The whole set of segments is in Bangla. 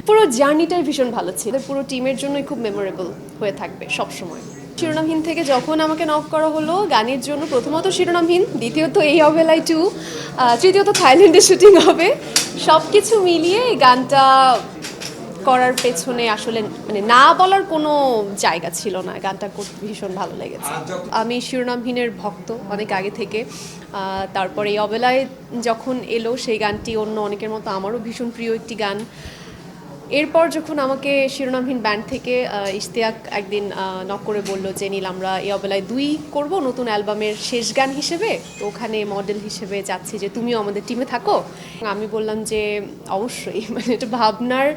পুরো জার্নিটাই ভীষণ ভালো ছিল, পুরো টিমের জন্যই খুব মেমোরেবল হয়ে থাকবে সব সময়। শিরোনামহীন থেকে যখন আমাকে নক করা হলো গানের জন্য, প্রথমত শিরোনামহীন, দ্বিতীয়ত এই অবেলায় 2, তৃতীয়ত থাইল্যান্ডে শুটিং হবে, সব কিছু মিলিয়ে এই গানটা করার পেছনে আসলে মানে না বলার কোনো জায়গা ছিল না, গানটা করতে ভীষণ ভালো লেগেছে। আমি শিরোনামহীনের ভক্ত অনেক আগে থেকে, তারপরে এই অবেলায় যখন এলো সেই গানটি অন্য অনেকের মতো আমারও ভীষণ প্রিয় একটি গান। এরপর যখন আমাকে শিরোনামহীন ব্যান্ড থেকে ইশতিয়াক একদিন নক করে বললো যে নীল আমরা এই অবেলায় 2 করব নতুন অ্যালবামের শেষ গান হিসেবে, তো ওখানে মডেল হিসেবে চাচ্ছি যে তুমিও আমাদের টিমে থাকো। আমি বললাম যে অবশ্যই, মানে এটা ভাবনার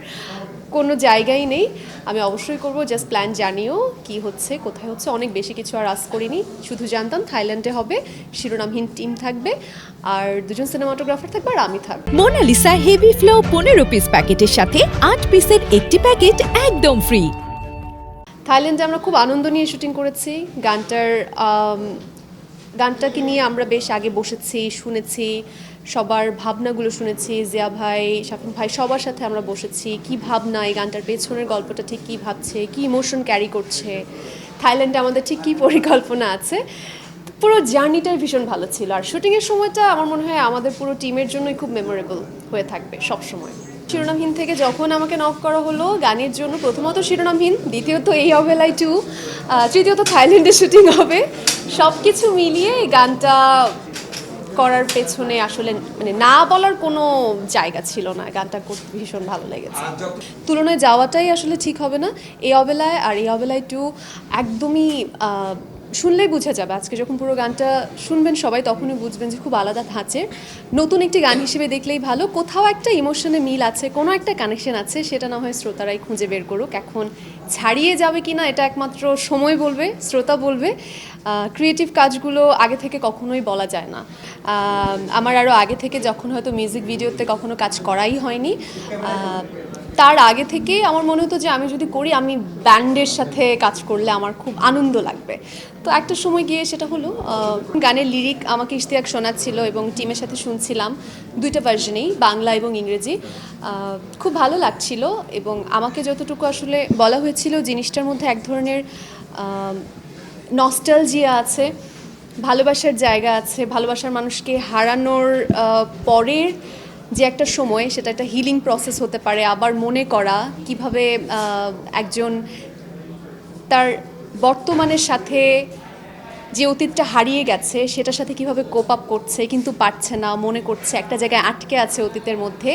কোনো জায়গাই নেই, আমি অবশ্যই করব, জাস্ট প্ল্যান জানিও কি হচ্ছে কোথায় হচ্ছে, অনেক বেশি কিছু আর আস করিনি, শুধু জানতাম থাইল্যান্ডে হবে, শিরোনামহীন টিম থাকবে, আর 2জন সিনেমাটোগ্রাফার থাকবে আর আমি থাকবো। মোনালিসা হেভি ফ্লো 15 পিস প্যাকেটের সাথে 8 পিসের একটি প্যাকেট একদম ফ্রি। থাইল্যান্ডে আমরা খুব আনন্দ নিয়ে শুটিং করেছি, গানটাকে নিয়ে আমরা বেশ আগে বসেছি, শুনেছি, সবার ভাবনাগুলো শুনেছি, জিয়া ভাই, শাফিন ভাই, সবার সাথে আমরা বসেছি, কি ভাবনা এই গানটার পেছনের গল্পটা ঠিক কী ভাবছে, কি ইমোশন ক্যারি করছে, থাইল্যান্ডে আমাদের ঠিক কী পরিকল্পনা আছে। পুরো জার্নিটাই ভীষণ ভালো ছিল, আর শুটিংয়ের সময়টা আমার মনে হয় আমাদের পুরো টিমের জন্যই খুব মেমোরেবল হয়ে থাকবে সব সময়। শিরোনামহীন থেকে যখন আমাকে নক করা হলো গানের জন্য, প্রথমত শিরোনামহীন, দ্বিতীয়ত এই অবেলায় 2, তৃতীয়ত থাইল্যান্ডে শুটিং হবে, সব কিছু মিলিয়ে এই গানটা করার পেছনে আসলে মানে না বলার কোনো জায়গা ছিল না, গানটা করতে ভীষণ ভালো লেগেছে। তুলনায় যাওয়াটাই আসলে ঠিক হবে না, এই অবেলায় আর এই অবেলায় 2 একদমই শুনলেই বোঝা যাবে, আজকে যখন পুরো গানটা শুনবেন সবাই তখনই বুঝবেন যে খুব আলাদা ধাঁচের নতুন একটি গান হিসেবে দেখলেই ভালো, কোথাও একটা ইমোশনে মিল আছে, কোনো একটা কানেকশন আছে, সেটা না হয় শ্রোতারাই খুঁজে বের করুক। এখন ছাড়িয়ে যাবে কিনা এটা একমাত্র সময় বলবে, শ্রোতা বলবে। ক্রিয়েটিভ কাজগুলো আগে থেকে কখনোই বলা যায় না, আমার আরও আগে থেকে যখন হয়তো মিউজিক ভিডিওতে কখনো কাজ করাই হয়নি, তার আগে থেকে আমার মনে হতো যে আমি যদি করি, আমি ব্যান্ডের সাথে কাজ করলে আমার খুব আনন্দ লাগবে। তো একটা সময় গিয়ে সেটা হলো, গানের লিরিক আমাকে ইশতিয়াক শোনাচ্ছিল এবং টিমের সাথে শুনছিলাম, 2টা ভার্জনেই, বাংলা এবং ইংরেজি, খুব ভালো লাগছিল। এবং আমাকে যতটুকু আসলে বলা হয়েছিল জিনিসটার মধ্যে এক ধরনের নস্টালজিয়া আছে, ভালোবাসার জায়গা আছে, ভালোবাসার মানুষকে হারানোর পরের যে একটা সময়, সেটা একটা হিলিং প্রসেস হতে পারে, আবার মনে করা কিভাবে একজন তার বর্তমানের সাথে যে অতীতটা হারিয়ে গেছে সেটার সাথে কিভাবে কোপ আপ করছে কিন্তু পারছে না, মনে করছে একটা জায়গায় আটকে আছে অতীতের মধ্যে,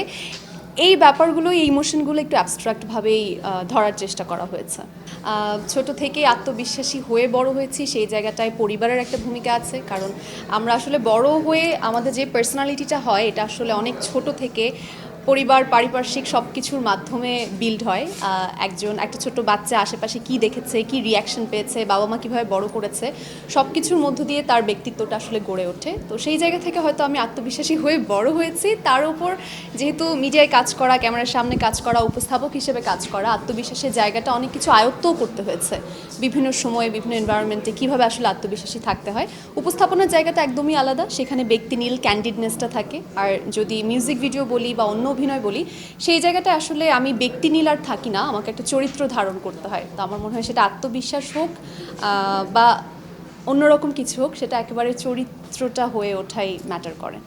এই ব্যাপারগুলো, এই ইমোশনগুলো একটু অ্যাবস্ট্রাক্টভাবেই ধরার চেষ্টা করা হয়েছে। ছোট থেকেই আত্মবিশ্বাসী হয়ে বড় হয়েছি, সেই জায়গাটায় পরিবারের একটা ভূমিকা আছে, কারণ আমরা আসলে বড় হয়ে আমাদের যে পার্সোনালিটিটা হয় এটা আসলে অনেক ছোট থেকে পরিবার, পারিপার্শ্বিক সব কিছুর মাধ্যমে বিল্ড হয়। একটা ছোট বাচ্চা আশেপাশে কি দেখেছে, কি রিয়াকশন পেয়েছে, বাবা মা কীভাবে বড় করেছে, সব কিছুর মধ্য দিয়ে তার ব্যক্তিত্বটা আসলে গড়ে ওঠে। তো সেই জায়গা থেকে হয়তো আমি আত্মবিশ্বাসী হয়ে বড় হয়েছি, তার উপর যেহেতু মিডিয়ায় কাজ করা, ক্যামেরার সামনে কাজ করা, উপস্থাপক হিসেবে কাজ করা, আত্মবিশ্বাসের জায়গাটা অনেক কিছু আয়ত্তও করতে হয়েছে বিভিন্ন সময়ে, বিভিন্ন এনভায়রনমেন্টে কীভাবে আসলে আত্মবিশ্বাসী থাকতে হয়। উপস্থাপনার জায়গাটা একদমই আলাদা, সেখানে ব্যক্তিনীল ক্যান্ডিডনেসটা থাকে, আর যদি মিউজিক ভিডিও বলি বা অন্য অভিনয় বলি, সেই জায়গাটায় আসলে আমি ব্যক্তিনীল আর থাকি না, আমাকে একটা চরিত্র ধারণ করতে হয়। তো আমার মনে হয় সেটা আত্মবিশ্বাস হোক বা অন্যরকম কিছু হোক, সেটা একেবারে চরিত্রটা হয়ে ওঠাই ম্যাটার করে।